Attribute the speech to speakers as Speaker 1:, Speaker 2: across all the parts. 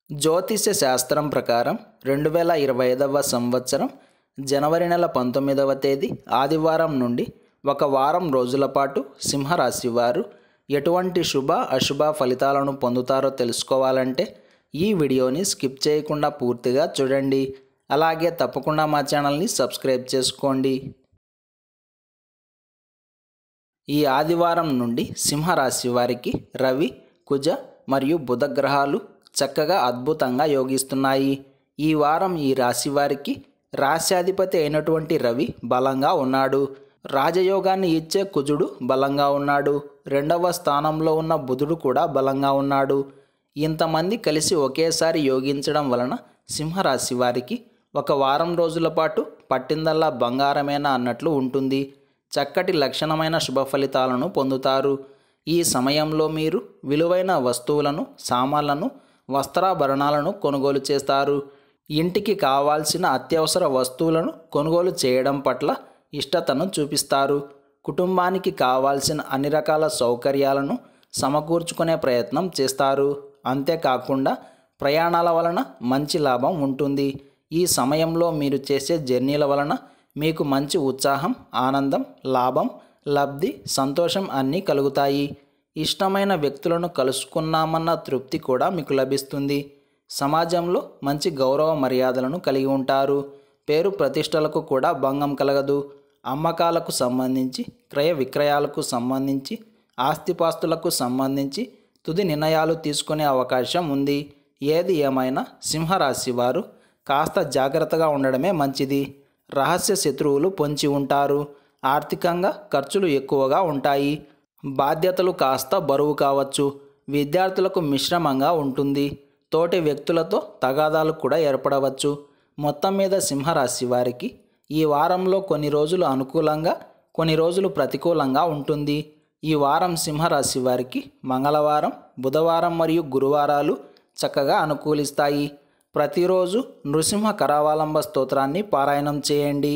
Speaker 1: జ్యోతిష్య శాస్త్రం ప్రకారం 2025వ సంవత్సరం జనవరి నెల 19వ తేదీ ఆదివారం నుండి ఒక వారం రోజుల పాటు సింహరాశి వారు ఎటువంటి శుభ అశుభ ఫలితాలను పొందుతారో తెలుసుకోవాలంటే ఈ వీడియోని స్కిప్ చేయకుండా పూర్తిగా చూడండి. అలాగే తప్పకుండా మా ఛానల్ని సబ్స్క్రైబ్ చేసుకోండి. ఈ ఆదివారం నుండి సింహరాశి వారికి రవి, కుజ మరియు బుధ గ్రహాలు చక్కగా అద్భుతంగా యోగిస్తున్నాయి. ఈ వారం ఈ రాశి వారికి రాశ్యాధిపతి అయినటువంటి రవి బలంగా ఉన్నాడు. రాజయోగాన్ని ఇచ్చే కుజుడు బలంగా ఉన్నాడు. 2వ స్థానంలో ఉన్న బుధుడు కూడా బలంగా ఉన్నాడు. ఇంతమంది కలిసి ఒకేసారి యోగించడం వలన సింహరాశి వారికి ఒక వారం రోజుల పాటు పట్టిందల్లా బంగారమేనా అన్నట్లు ఉంటుంది. చక్కటి లక్షణమైన శుభ ఫలితాలను పొందుతారు. ఈ సమయంలో మీరు విలువైన వస్తువులను, సామాన్లను, వస్త్రాభరణాలను కొనుగోలు చేస్తారు. ఇంటికి కావాల్సిన అత్యవసర వస్తువులను కొనుగోలు చేయడం పట్ల ఇష్టతను చూపిస్తారు. కుటుంబానికి కావాల్సిన అన్ని రకాల సౌకర్యాలను సమకూర్చుకునే ప్రయత్నం చేస్తారు. అంతేకాకుండా ప్రయాణాల వలన మంచి లాభం ఉంటుంది. ఈ సమయంలో మీరు చేసే జర్నీల వలన మీకు మంచి ఉత్సాహం, ఆనందం, లాభం, లబ్ధి, సంతోషం అన్నీ కలుగుతాయి. ఇష్టమైన వ్యక్తులను కలుసుకున్నామన్న తృప్తి కూడా మీకు లభిస్తుంది. సమాజంలో మంచి గౌరవ మర్యాదలను కలిగి ఉంటారు. పేరు ప్రతిష్టలకు కూడా భంగం కలగదు. అమ్మకాలకు సంబంధించి, క్రయ విక్రయాలకు సంబంధించి, ఆస్తిపాస్తులకు సంబంధించి తుది నిర్ణయాలు తీసుకునే అవకాశం ఉంది. ఏది ఏమైనా సింహరాశి వారు కాస్త జాగ్రత్తగా ఉండడమే మంచిది. రహస్య శత్రువులు పొంచి ఉంటారు. ఆర్థికంగా ఖర్చులు ఎక్కువగా ఉంటాయి. బాధ్యతలు కాస్త బరువు కావచ్చు. విద్యార్థులకు మిశ్రమంగా ఉంటుంది. తోటి వ్యక్తులతో తగాదాలు కూడా ఏర్పడవచ్చు. మొత్తం మీద సింహరాశి వారికి ఈ వారంలో కొన్ని రోజులు అనుకూలంగా, కొన్ని రోజులు ప్రతికూలంగా ఉంటుంది. ఈ వారం సింహరాశి వారికి మంగళవారం, బుధవారం మరియు గురువారాలు చక్కగా అనుకూలిస్తాయి. ప్రతిరోజు నృసింహ కరావలంబ స్తోత్రాన్ని పారాయణం చేయండి.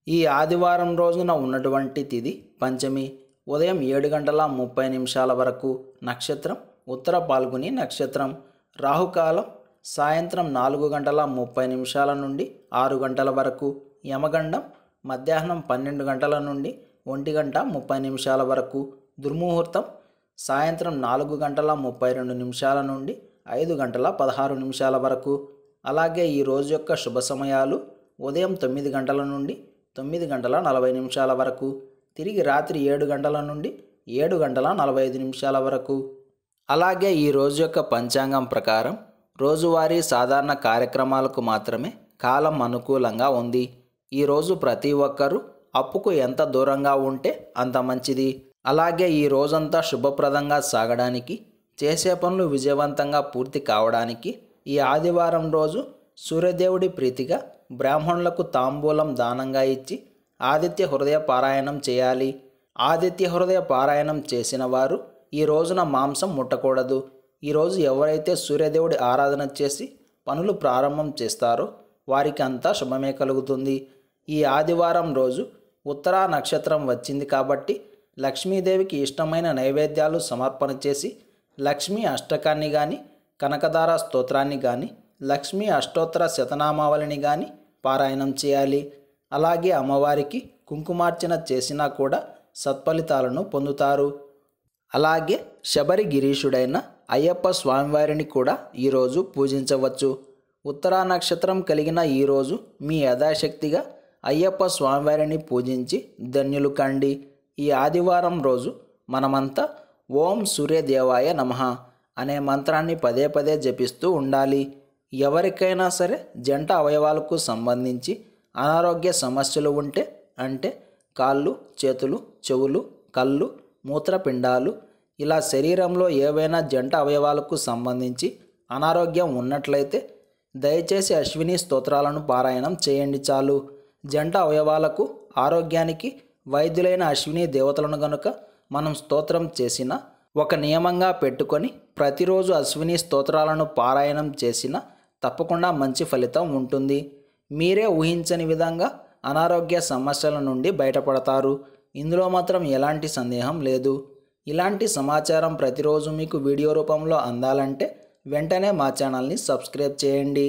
Speaker 1: ఈ ఆదివారం రోజున ఉన్నటువంటి తిథి పంచమి. ఉదయం 7:30 వరకు. నక్షత్రం ఉత్తర పాల్గొని నక్షత్రం. రాహుకాలం సాయంత్రం 4:30 నుండి 6 గంటల వరకు. యమగండం మధ్యాహ్నం 12 గంటల నుండి 1:30 వరకు. దుర్ముహూర్తం సాయంత్రం 4:32 నుండి 5:16 వరకు. అలాగే ఈ రోజు యొక్క శుభ సమయాలు ఉదయం 9 గంటల నుండి 9:40 వరకు. తిరిగి రాత్రి 7 గంటల నుండి 7:45 వరకు. అలాగే ఈ రోజు యొక్క పంచాంగం ప్రకారం రోజువారీ సాధారణ కార్యక్రమాలకు మాత్రమే కాలం అనుకూలంగా ఉంది. ఈరోజు ప్రతి ఒక్కరూ అప్పుకు ఎంత దూరంగా ఉంటే అంత మంచిది. అలాగే ఈ రోజంతా శుభప్రదంగా సాగడానికి, చేసే పనులు విజయవంతంగా పూర్తి కావడానికి ఈ ఆదివారం రోజు సూర్యదేవుడి ప్రీతిగా బ్రాహ్మణులకు తాంబూలం దానంగా ఇచ్చి ఆదిత్య హృదయ పారాయణం చేయాలి. ఆదిత్య హృదయ పారాయణం చేసిన వారు ఈ రోజున మాంసం ముట్టకూడదు. ఈరోజు ఎవరైతే సూర్యదేవుడి ఆరాధన చేసి పనులు ప్రారంభం చేస్తారో వారికి అంతా శుభమే కలుగుతుంది. ఈ ఆదివారం రోజు ఉత్తరా నక్షత్రం వచ్చింది కాబట్టి లక్ష్మీదేవికి ఇష్టమైన నైవేద్యాలు సమర్పణ చేసి లక్ష్మీ అష్టకాన్ని కానీ, కనకదార స్తోత్రాన్ని కానీ, లక్ష్మీ అష్టోత్తర శతనామావళిని కానీ పారాయణం చేయాలి. అలాగే అమ్మవారికి కుంకుమార్చన చేసినా కూడా సత్ఫలితాలను పొందుతారు. అలాగే శబరి గిరీషుడైన అయ్యప్ప స్వామివారిని కూడా ఈరోజు పూజించవచ్చు. ఉత్తరా నక్షత్రం కలిగిన ఈరోజు మీ యథాశక్తిగా అయ్యప్ప స్వామివారిని పూజించి ధన్యులు కండి. ఈ ఆదివారం రోజు మనమంతా ఓం సూర్యదేవాయ నమః అనే మంత్రాన్ని పదే పదే జపిస్తూ ఉండాలి. ఎవరికైనా సరే జంట అవయవాలకు సంబంధించి అనారోగ్య సమస్యలు ఉంటే, అంటే కాళ్ళు, చేతులు, చెవులు, కళ్ళు, మూత్రపిండాలు, ఇలా శరీరంలో ఏవైనా జంట అవయవాలకు సంబంధించి అనారోగ్యం ఉన్నట్లయితే దయచేసి అశ్విని స్తోత్రాలను పారాయణం చేయండి చాలు. జంట అవయవాలకు, ఆరోగ్యానికి వైద్యులైన అశ్విని దేవతలను గనుక మనం స్తోత్రం చేసిన, ఒక నియమంగా పెట్టుకొని ప్రతిరోజు అశ్విని స్తోత్రాలను పారాయణం చేసిన తప్పకుండా మంచి ఫలితం ఉంటుంది. మీరే ఊహించని విధంగా అనారోగ్య సమస్యల నుండి బయటపడతారు. ఇందులో మాత్రం ఎలాంటి సందేహం లేదు. ఇలాంటి సమాచారం ప్రతిరోజు మీకు వీడియో రూపంలో అందాలంటే వెంటనే మా ఛానల్ని సబ్స్క్రైబ్ చేయండి.